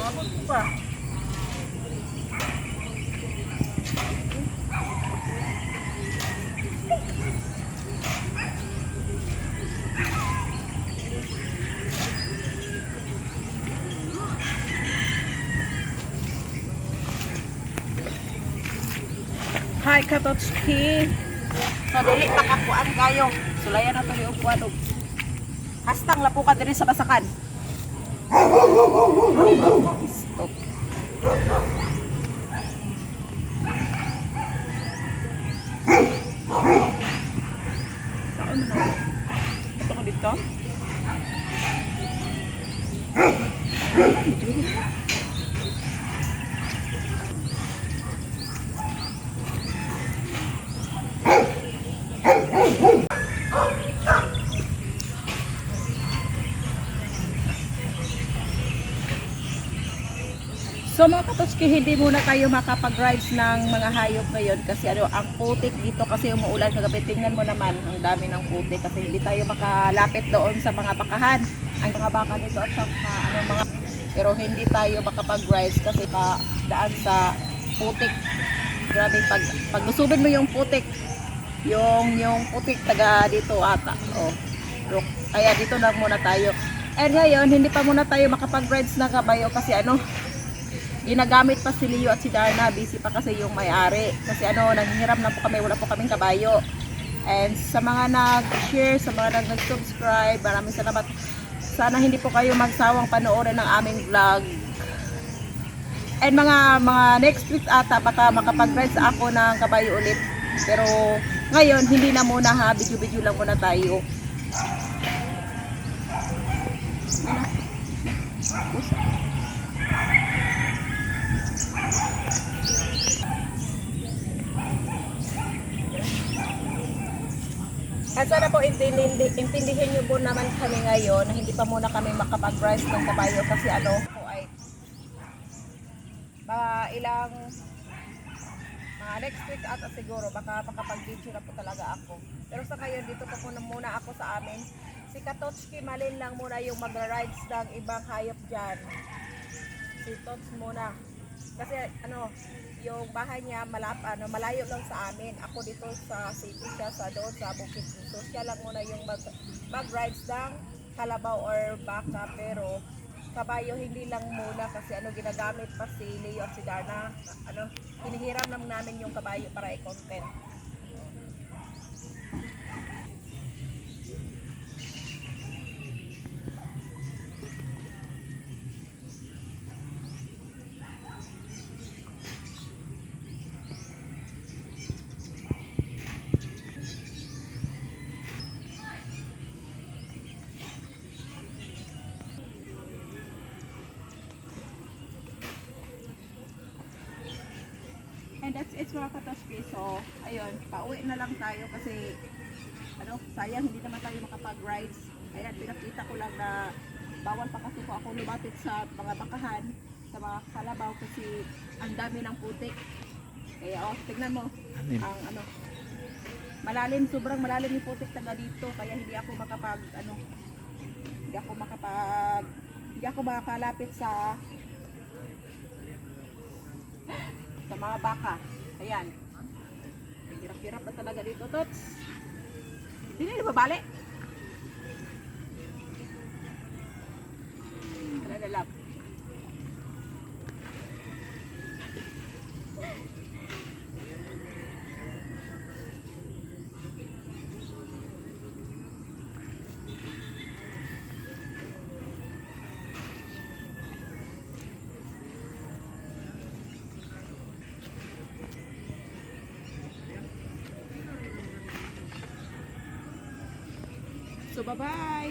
Abot ko pa. Hi, Katotski. So, dili pakapuan kayo. Sulayan na ito yung upuan. Hastang lapukan din sa basakan. Stop. Saan na? Ito ko dito? So mga Katotski, hindi muna tayo makapag-rides ng mga hayop ngayon kasi ang putik dito kasi umuulan kagabi. Tingnan mo naman, ang dami ng putik kasi hindi tayo makalapit doon sa mga bakahan. Ang mga baka dito at saka pero hindi tayo makapag-rides kasi daan sa putik. Grabe, pag lusubin mo yung putik, yung putik taga dito ata. Oh. Kaya dito na muna tayo. And ngayon, hindi pa muna tayo makapag-rides ng kabayo kasi ginagamit pa si Leo at si Darna, busy pa kasi yung may-ari. Kasi nanghihiram na po kami, wala po kaming kabayo. And sa mga nag-share, sa mga nag-subscribe, maraming salamat. Sana hindi po kayo magsawang panoorin ng aming vlog. And mga next week ata, baka makapag-rides ako ng kabayo ulit. Pero ngayon, hindi na muna ha, video-video lang muna tayo. At sana po intindihin nyo po naman kami ngayon na hindi pa muna kami makapag-rides ng kabayo kasi po ay ilang next week ata siguro baka makapag-video na po talaga ako. Pero sa ngayon dito po muna ako sa amin. Si Katotski Malin lang muna yung magra-rides ng ibang hayop dyan. Si Tots muna. Kasi yung bahay niya malayo lang sa amin. Ako dito sa city siya sa bukid. So siya lang muna yung mag-rides ng kalabaw or baka, pero kabayo hindi lang muna kasi ginagamit pa si Leo at si Darna. Hinihiram namin yung kabayo para i-content. And that's it mga Katotski. So, ayun, pauwi na lang tayo kasi sayang hindi naman tayo makapag-rides. Ayan, pinakita ko lang na bawal pa kasi po ako lumapit sa mga bakahan, sa mga kalabaw kasi ang dami ng putik. Kaya tignan mo, ang malalim, sobrang malalim yung putik taga dito, kaya hindi ako makalapit sa mga baka. Ayan. Hirap-hirap na talaga dito, Tots. Hindi na babalik. Wala na lang. So, bye-bye!